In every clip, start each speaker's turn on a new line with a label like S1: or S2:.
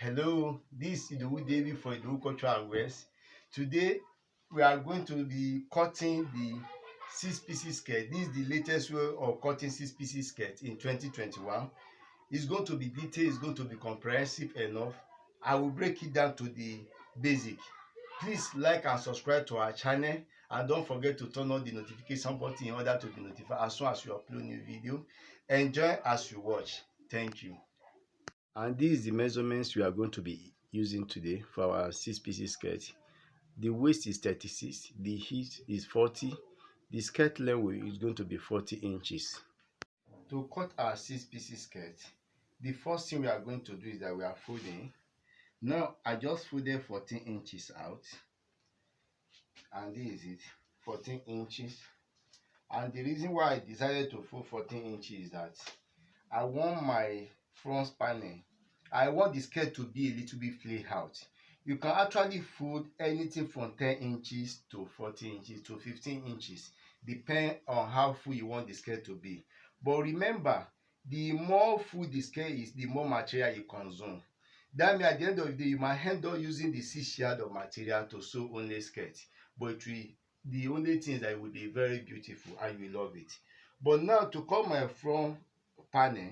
S1: Hello, this is Idowu David for Idowu Cultural West. Today we are going to be cutting the 6 pieces skirt. This is the latest way of cutting 6 pieces skirt in 2021. It's going to be detailed, it's going to be comprehensive enough. I will break it down to the basic. Please like and subscribe to our channel, and don't forget to turn on the notification button in order to be notified as soon as we upload new video. Enjoy as you watch. Thank you. And this is the measurements we are going to be using today for our 6 pieces skirt. The waist is 36, the hip is 40, the skirt length is going to be 40 inches. To cut our 6 pieces skirt, the first thing we are going to do is that we are folding. Now I just folded 14 inches out, and this is it, 14 inches. And the reason why I decided to fold 14 inches is that I want my front panel, I want the skirt to be a little bit flay out. You can actually fold anything from 10 inches to 14 inches to 15 inches, depending on how full you want the skirt to be. But remember, the more full the skirt is, the more material you consume. That means at the end of the day, you might end up using the 6 yards of material to sew only skirt. But the only thing is that it will be very beautiful and you will love it. But now to cut my front panel,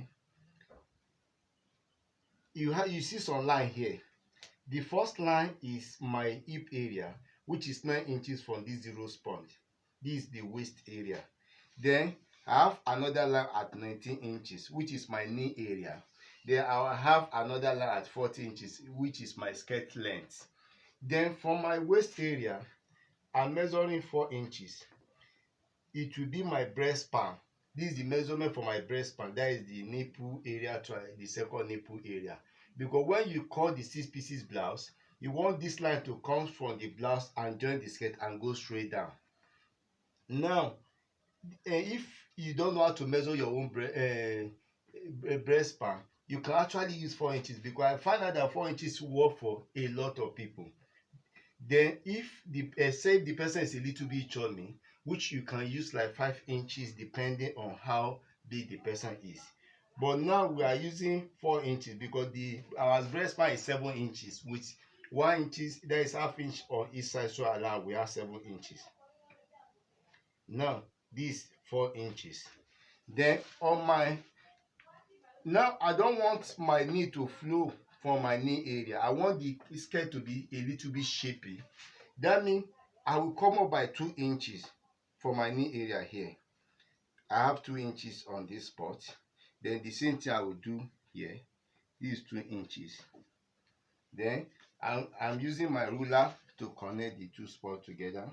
S1: you see some line here. The first line is my hip area, which is 9 inches from this zero spot. This is the waist area. Then I have another line at 19 inches, which is my knee area. Then I will have another line at 40 inches, which is my skirt length. Then from my waist area, I'm measuring 4 inches. It will be my breast span. This is the measurement for my breast span. That is the nipple area to the second nipple area. Because when you cut the 6 pieces blouse, you want this line to come from the blouse and join the skirt and go straight down. Now, if you don't know how to measure your own breast span, you can actually use 4 inches, because I find out that 4 inches work for a lot of people. Then if say the person is a little bit chubby, which you can use like 5 inches depending on how big the person is. But now we are using 4 inches because our breast span is 7 inches, with 1 inch, there is half inch on each side, so around we have 7 inches. Now this 4 inches. Then on my, now I don't want my knee to flow from my knee area. I want the skirt to be a little bit shapy. That means I will come up by 2 inches for my knee area here. I have 2 inches on this spot. Then the same thing I will do here. This is 2 inches. Then I'm using my ruler to connect the two spots together.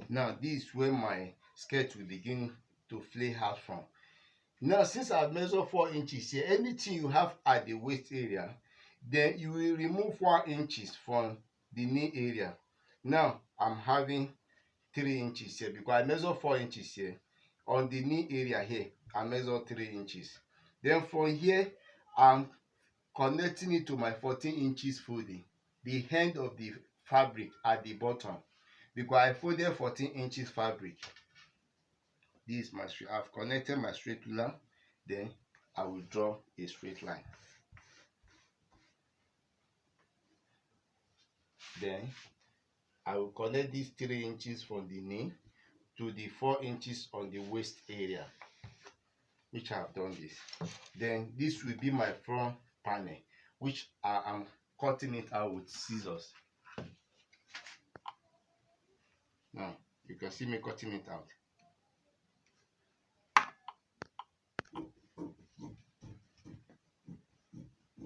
S1: Now this is where my skirt will begin to flay out from. Now since I've measured 4 inches here, anything you have at the waist area, then you will remove 1 inches from the knee area. Now I'm having 3 inches here because I measured 4 inches here. On the knee area here, I measured 3 inches. Then from here, I'm connecting it to my 14 inches folding, the end of the fabric at the bottom, because I folded 14 inches fabric. This is my straight. I've connected my straight ruler. Then I will draw a straight line. Then I will connect these 3 inches from the knee to the 4 inches on the waist area, which I have done this. Then this will be my front panel, which I am cutting it out with scissors. Now you can see me cutting it out.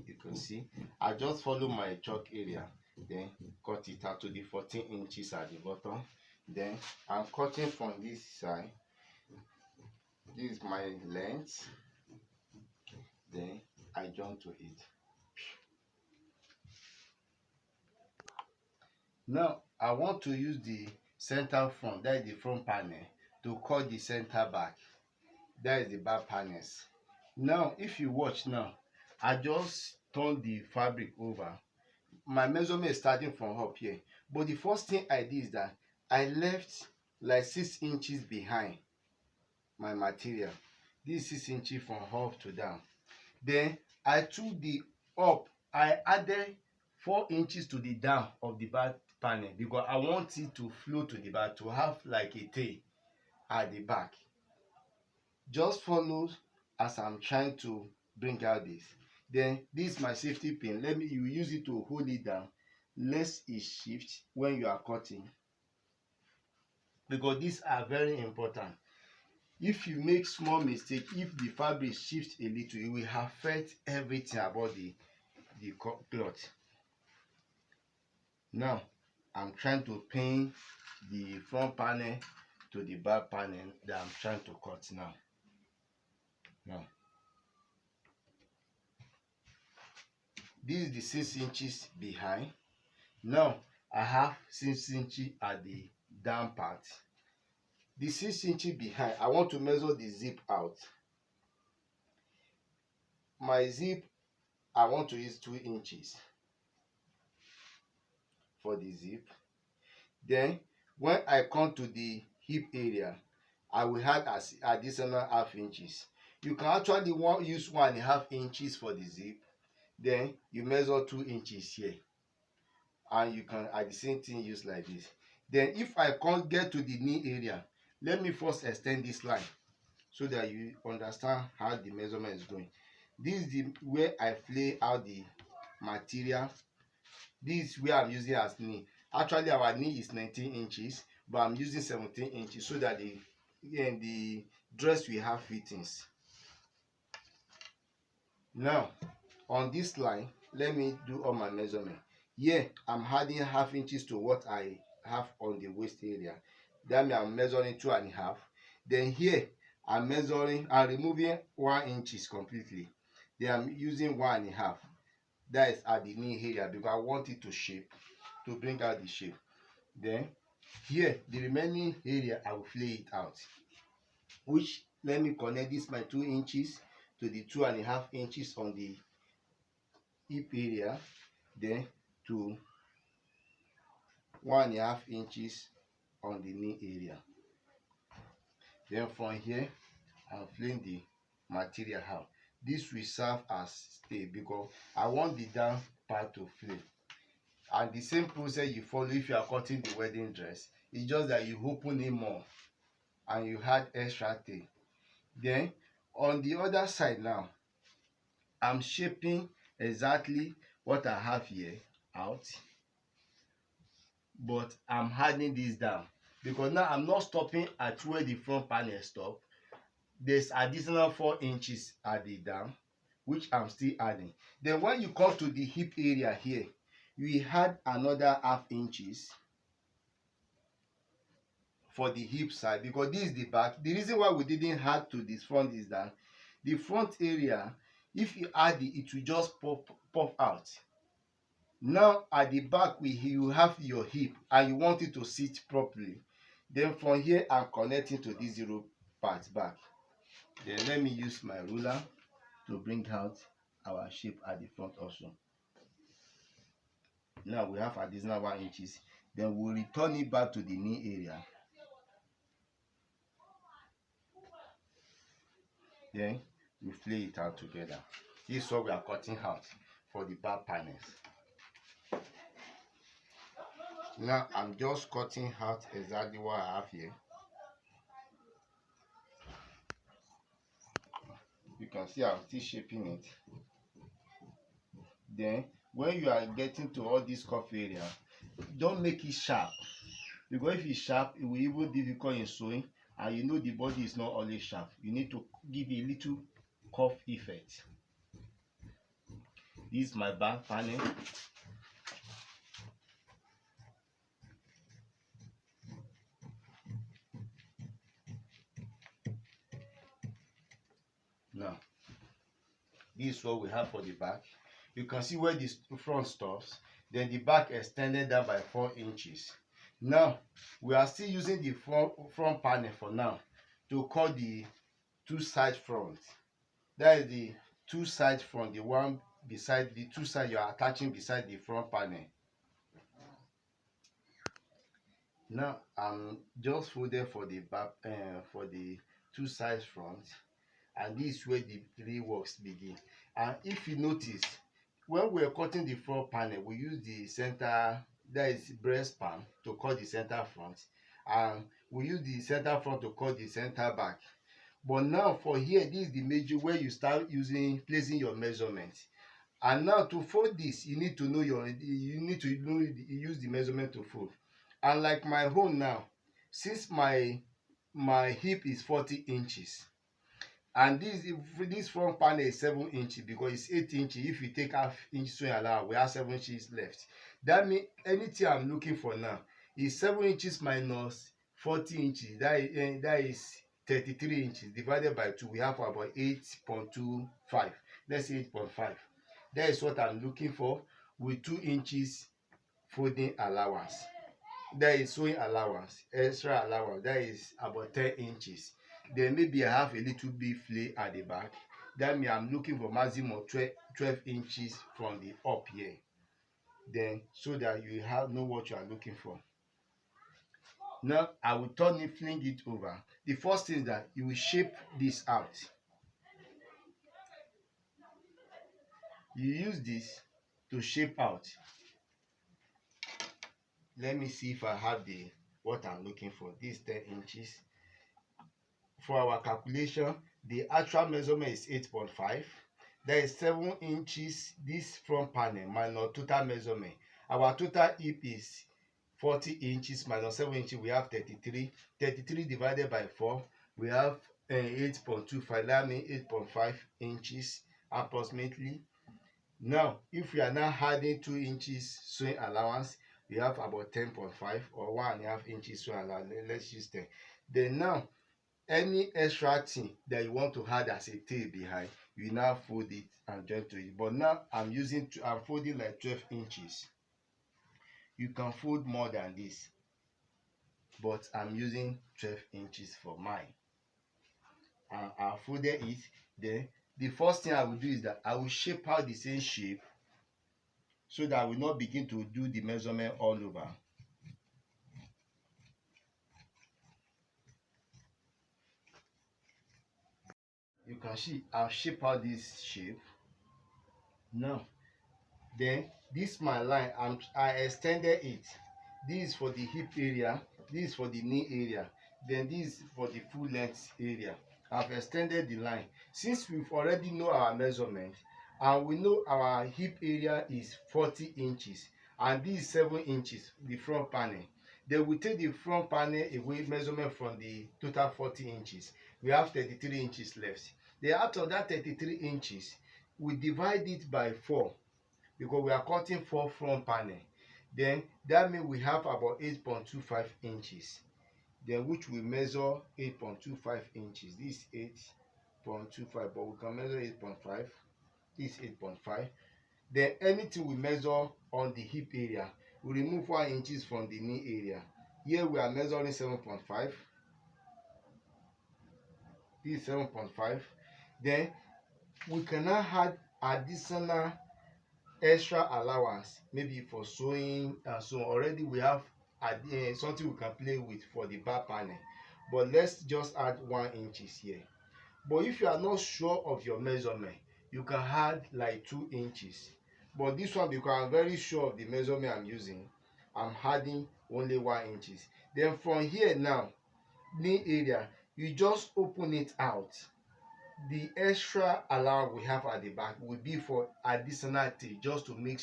S1: You can see I just follow my chalk area, then cut it out to the 14 inches at the bottom. Then I'm cutting from this side. This is my length. Then I jump to it. Now I want to use the center front, that is the front panel, to cut the center back, that is the back panels. Now if you watch now, I just turn the fabric over. My measurement is starting from up here, but the first thing I did is that I left like 6 inches behind my material. This is 6 inches from up to down. Then I took the up, I added 4 inches to the down of the back panel because I want it to flow to the back, to have like a tail at the back. Just follow as I'm trying to bring out this. Then this is my safety pin. You use it to hold it down lest it shift when you are cutting, because these are very important. If you make small mistake, if the fabric shifts a little, it will affect everything about the cloth. Now I'm trying to pin the front panel to the back panel that I'm trying to cut now. This is the 6 inches behind. Now I have 6 inches at the down part. The 6 inches behind, I want to measure the zip out. My zip, I want to use 2 inches for the zip. Then when I come to the hip area, I will add as additional half inches. You can actually use 1.5 inches for the zip. Then you measure 2 inches here, and you can at the same thing use like this. Then if I can't get to the knee area, let me first extend this line so that you understand how the measurement is going. This is the where I lay out the material. This is where I'm using as knee. Actually our knee is 19 inches, but I'm using 17 inches so that the dress will have fittings. Now on this line, let me do all my measurement. Here I'm adding half inches to what I have on the waist area. That means I'm measuring 2.5. Then here I'm measuring and removing 1 inches completely. Then I'm using 1.5. That is at the knee area because I want it to shape, to bring out the shape. Then here the remaining area I will flay it out, which let me connect this my 2 inches to the 2.5 inches on the hip area, then to 1.5 inches on the knee area. Then from here I'm flaying the material out. This will serve as stay because I want the down part to flay. And the same process you follow if you are cutting the wedding dress. It's just that you open it more and you add extra tail. Then on the other side now, I'm shaping exactly what I have here out, but I'm adding this down because now I'm not stopping at where the front panel stop. There's additional 4 inches at the down, which I'm still adding. Then when you come to the hip area here, you add another half inches for the hip side because this is the back. The reason why we didn't add to this front is that the front area, if you add it, it will just pop out. Now at the back, you have your hip and you want it to sit properly. Then from here I'm connecting to this 0 part back. Then let me use my ruler to bring out our shape at the front also. Now we have additional 1 inches. Then we'll return it back to the knee area. Then we flay it out together. This is what we are cutting out for the back panels. Now I'm just cutting out exactly what I have here. You can see I'm still shaping it. Then when you are getting to all this cuff area, don't make it sharp because if it's sharp, it will even difficult in sewing, and you know the body is not always sharp. You need to give a little cuff effect. This is my back panel. Now this is what we have for the back. You can see where the front stops, then the back extended down by 4 inches. Now we are still using the front panel for now to cut the 2 side front. That is the 2 side front, the one beside the 2 sides you are attaching beside the front panel. Now I'm just folded for the back for the two sides front, and this is where the real works begin. And if you notice, when we are cutting the front panel, we use the center, that is breast pan, to cut the center front, and we use the center front to cut the center back. But now for here, this is the major where you start placing your measurement. And now to fold this, you need to use the measurement to fold. And like my own now, since my hip is 40 inches, and this front panel is 7 inches because it's 8 inches. If you take half inch sewing allowance, we have 7 inches left. That means anything I'm looking for now is 7 inches minus 40 inches. That is 33 inches divided by 2. We have about 8.25. Let's say 8.5. That is what I'm looking for, with 2 inches folding allowance. That is sewing allowance, extra allowance. That is about 10 inches. Then maybe I have a little bit flay at the back. That means I'm looking for maximum 12 inches from the up here. Then so that you know what you are looking for. Now I will turn it, fling it over. The first thing is that you will shape this out. You use this to shape out. Let me see if I have what I'm looking for. This 10 inches. For our calculation, the actual measurement is 8.5. There is 7 inches this front panel minus total measurement. Our total hip is 40 inches minus 7 inches. We have 33. 33 divided by 4, we have 8.25. That means 8.5 inches approximately. Now, if we are now adding 2 inches sewing allowance, we have about 10.5 or 1.5 inches sewing allowance. Let's use 10. Then now, any extra thing that you want to add as a tail behind, you now fold it and join to it. But now I'm folding like 12 inches. You can fold more than this, but I'm using 12 inches for mine. And I folded it. Then the first thing I will do is that I will shape out the same shape so that I will not begin to do the measurement all over. You can see I've shaped out this shape. Now, then this my line, I extended it. This is for the hip area, this is for the knee area, then this is for the full length area. I've extended the line. Since we've already know our measurement and we know our hip area is 40 inches and this is 7 inches, the front panel, then we take the front panel away measurement from the total 40 inches. We have 33 inches left. Then out of that 33 inches, we divide it by 4 because we are cutting 4 front panel. Then that means we have about 8.25 inches. Then which we measure 8.25 inches. This is 8.25, but we can measure 8.5. This is 8.5. Then anything we measure on the hip area, we remove 1 inches from the knee area. Here we are measuring 7.5. This is 7.5. Then we can now add additional extra allowance, maybe for sewing and so already we have something we can play with for the back panel, but let's just add 1 inches here. But if you are not sure of your measurement, you can add like 2 inches. But this one, because I'm very sure of the measurement I'm using, I'm adding only 1 inches. Then from here now, knee area, you just open it out. The extra allowance we have at the back will be for additional tail, just to make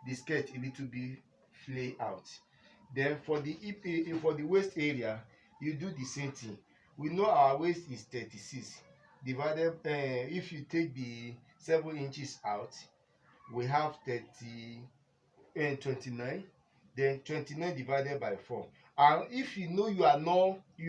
S1: the skirt a little bit flay out. Then for the hip, for the waist area, you do the same thing. We know our waist is 36 divided, if you take the 7 inches out, we have 29. Then 29 divided by 4. And if you know you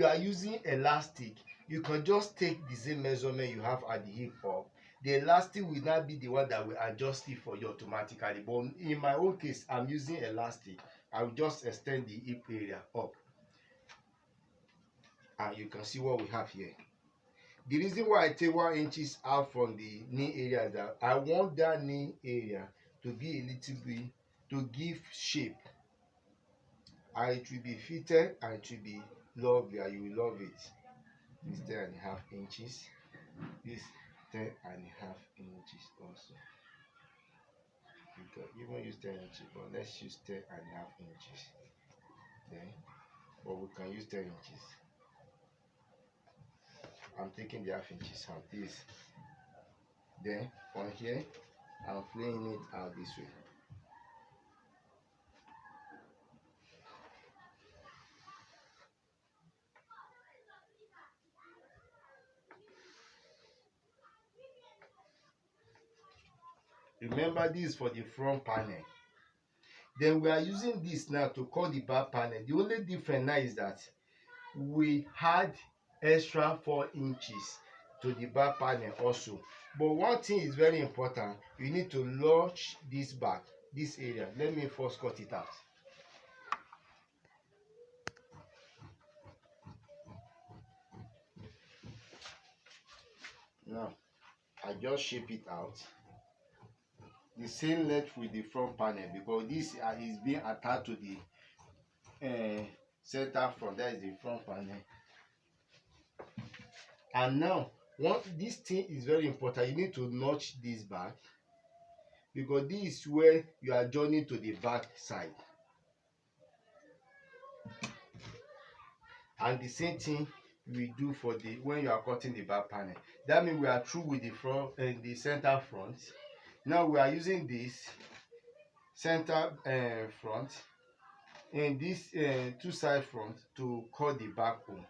S1: are using elastic, you can just take the same measurement you have at the hip up. The elastic will not be the one that will adjust it for you automatically. But in my own case, I'm using elastic. I will just extend the hip area up. And you can see what we have here. The reason why I take 1 inches out from the knee area is that I want that knee area to be a little bit, to give shape. And it will be fitted and it will be lovely and you will love it. this 10.5 inches, this 10.5 inches also. You can even use 10 inches, but let's use 10.5 inches. Then, or we can use 10 inches. I'm taking the half inches out. This. Then from here, I'm flaying it out this way. Remember, this is for the front panel. Then we are using this now to cut the back panel. The only difference now is that we had extra 4 inches to the back panel also. But one thing is very important, you need to launch this back, this area. Let me first cut it out. Now I just shape it out the same length with the front panel, because this is being attached to the center front. That is the front panel. And now this thing is very important, you need to notch this back, because this is where you are joining to the back side. And the same thing we do for the when you are cutting the back panel. That means we are through with the front and the center front. Now we are using this center front and this two side front to cut the back hole.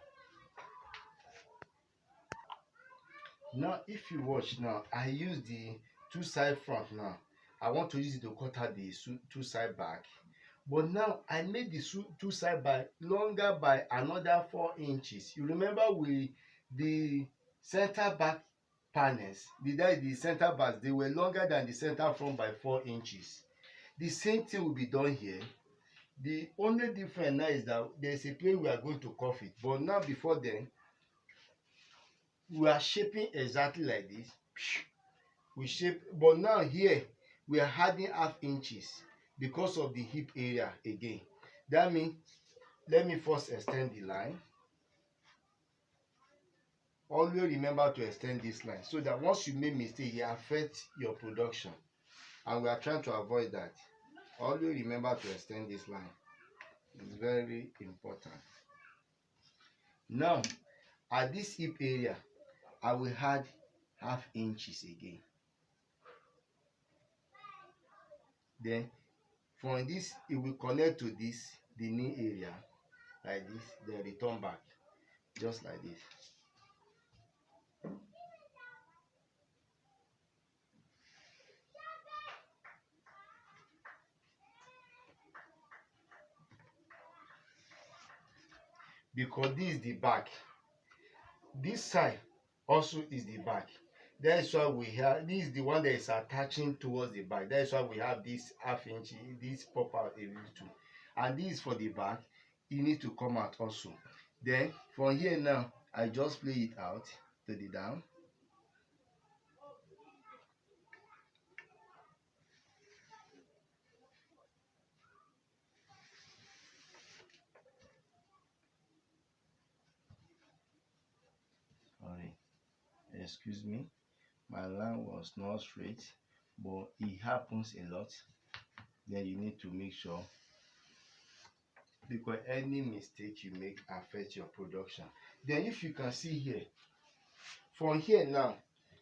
S1: Now if you watch, now I use the two side front. Now I want to use it to cut out the two side back, but now I made the two side back longer by another 4 inches. You remember the center back panels, the center backs, they were longer than the center front by 4 inches. The same thing will be done here. The only difference now is that there's a place we are going to cuff it, but now before then we are shaping exactly like this. We shape, but now here we are adding half inches because of the hip area again. That means, let me first extend the line. Always remember to extend this line, so that once you make mistake, it affects your production, and we are trying to avoid that. Always remember to extend this line. It's very important. Now at this hip area I will add half inches again. Then from this it will connect to this, the knee area, like this. Then return back just like this. Because this is the back, this side also is the back. That is why we have, this is the one that is attaching towards the back. That is why we have this half inch, this pop out a little, and this is for the back. You need to come out also. Then from here now I just play it out to the down. Sorry, excuse me, my line was not straight, but it happens a lot. Then you need to make sure, because any mistake you make affects your production. Then if you can see here, from here now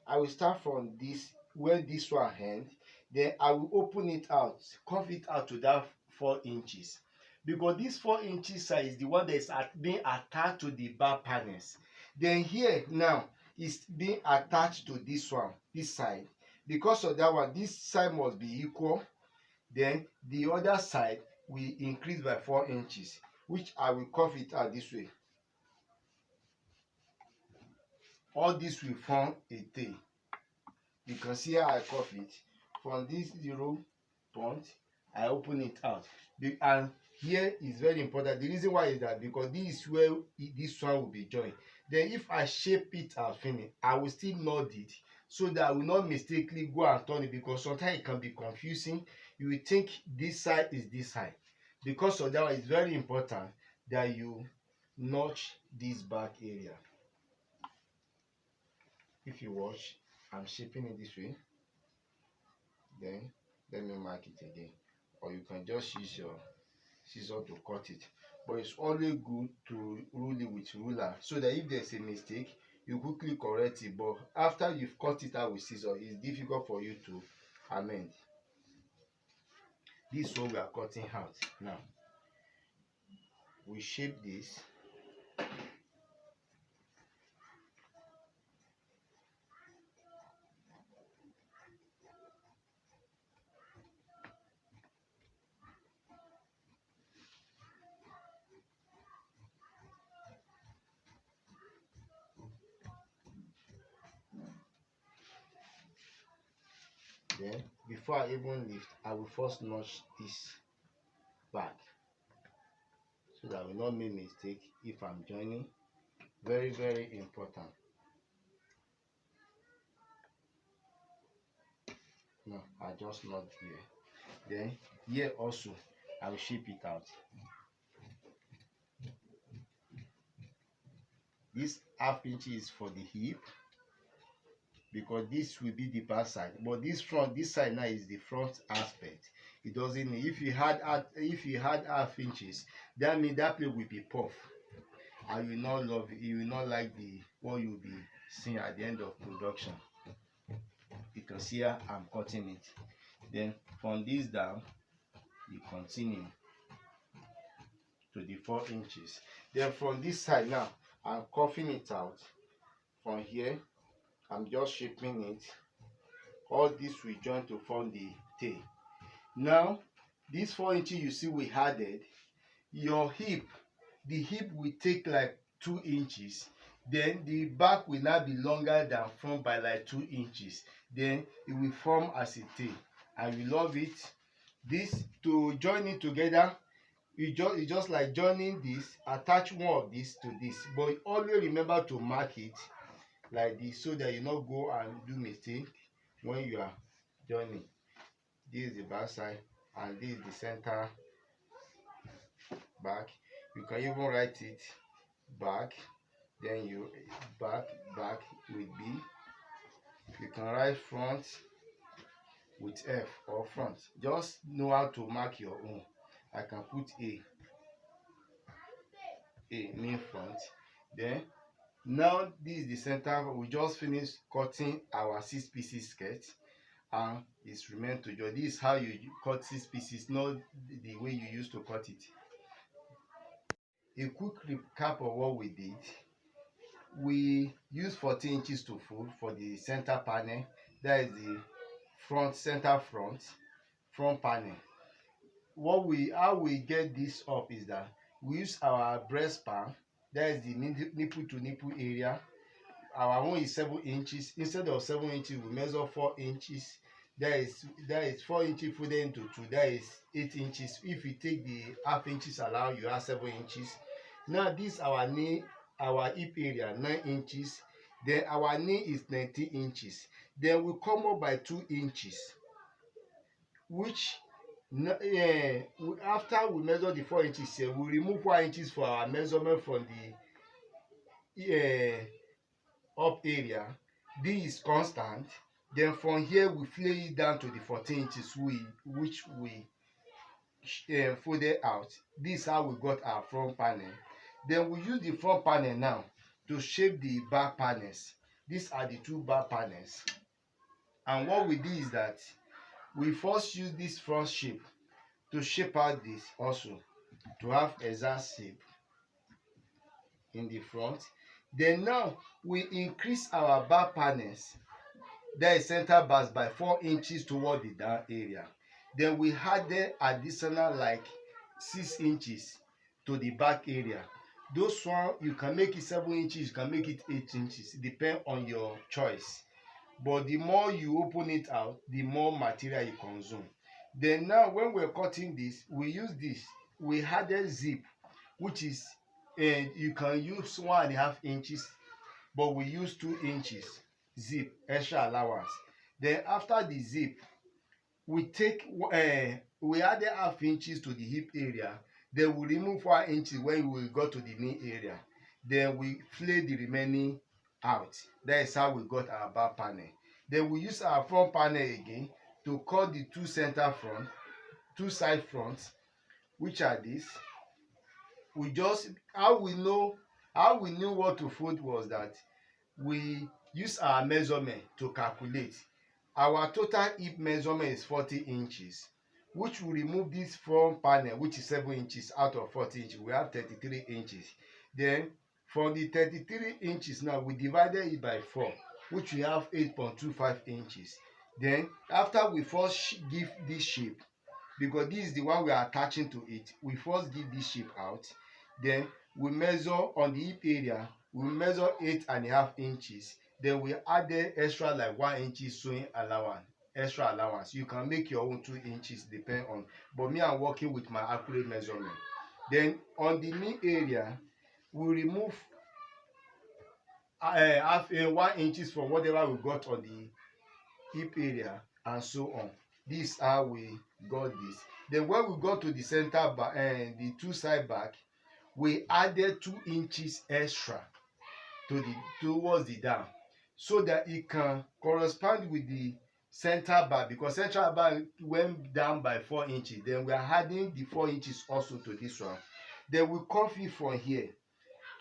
S1: I will start from this, where this one ends. Then I will open it out, curve it out to that 4 inches, because this 4 inches side is the one that is being attached to the back panels. Then here now is being attached to this one, this side. Because of that one, this side must be equal. Then the other side will increase by 4 inches, which I will curve it out this way. All this will form a tail. You can see how I curve it. From this 0 point I open it out, and here is very important. The reason why is that because this is where this one will be joined. Then if I shape it out finish, I will still knot it, so that I will not mistakenly go and turn it, because sometimes it can be confusing. You will think this side is this side. Because of that, it's very important that you notch this back area. If you watch, I'm shaping it this way. Then let me mark it again, or you can just use your scissor to cut it. But it's always good to rule it with ruler, so that if there's a mistake, you quickly correct it. But after you've cut it out with scissor, it's difficult for you to amend. This is what we are cutting out. Now we shape this. Then before I even lift, I will first notch this back, so that I will not make mistake if I'm joining. Very, very important. Now I just notch here. Then here also I will shape it out. This half inch is for the hip, because this will be the back side, but this side now is the front aspect. It doesn't need, if you had half inches, that means that place will be puff, and you will not love it. You will not like the what you will be seeing at the end of production. You can see here I'm cutting it. Then from this down, you continue to the 4 inches. Then from this side now, I'm coughing it out. From here, I'm just shaping it. All this will join to form the tail. Now this 4 inches you see we added, your hip, the hip will take like 2 inches. Then the back will now be longer than front by like 2 inches. Then it will form as a tail. I will love it. This, to join it together, it's just like joining this, attach one of this to this, but always remember to mark it like this, so that you not go and do mistake when you are joining. This is the back side, and this is the center back. You can even write it back, then you back with B. You can write front with F or front. Just know how to mark your own. I can put A mean front. Then now this is the center. We just finished cutting our 6 pieces skirt, and it's remain to join. This is how you cut 6 pieces, not the way you used to cut it. A quick recap of what we did. We used 14 inches to fold for the center panel. That is the front panel. How we get this up is that we use our breast pan. That is the nipple to nipple area. Our own is 7 inches. Instead of 7 inches, we measure 4 inches. That is 4 inches folded into 2. That is 8 inches. If you take the half inches allowed, you have 7 inches. Now this our knee, our hip area 9 inches. Then our knee is 19 inches. Then we come up by 2 inches, which after we measure the 4 inches here, we remove 1 inches for our measurement from the up area. This is constant. Then from here we flay it down to the 14 inches which we folded out. This is how we got our front panel. Then we use the front panel now to shape the back panels. These are the 2 back panels. And what we did is that we first use this front shape to shape out this also, to have exact shape in the front. Then now we increase our back panels, that is center bars, by 4 inches toward the down area. Then we added additional like 6 inches to the back area. Those one you can make it 7 inches, you can make it 8 inches, depend on your choice. But the more you open it out, the more material you consume. Then now when we're cutting this, we use this. We added zip, which is you can use 1.5 inches, but we use 2 inches zip, extra allowance. Then after the zip, we take we added half inches to the hip area. Then we remove 1 inch when we go to the knee area. Then we flay the remaining out. That is how we got our back panel. Then we use our front panel again to cut the two center front, two side fronts, which are this. We just how we knew what to fold was that we use our measurement to calculate. Our total hip measurement is 40 inches, which will remove this front panel, which is 7 inches out of 40 inches. We have 33 inches. Then from the 33 inches now, we divided it by 4, which we have 8.25 inches. Then after we first give this shape, because this is the one we are attaching to it, we first give this shape out. Then we measure on the hip area, we measure 8.5 inches. Then we added extra like 1 inch sewing allowance, extra allowance. You can make your own 2 inches depend on, but me, I'm working with my accurate measurement. Then on the knee area, we remove half 1 inches from whatever we got on the hip area, and so on. This is how we got this. Then when we got to the center back and the two side back, we added 2 inches extra to the towards the down, so that it can correspond with the center back, because central back went down by 4 inches. Then we are adding the 4 inches also to this one. Then we cuff it from here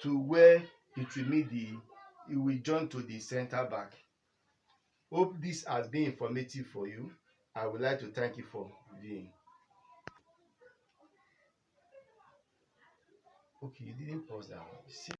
S1: to where it will meet it will join to the center back. Hope this has been informative for you. I would like to thank you for viewing. Okay, you didn't pause that one.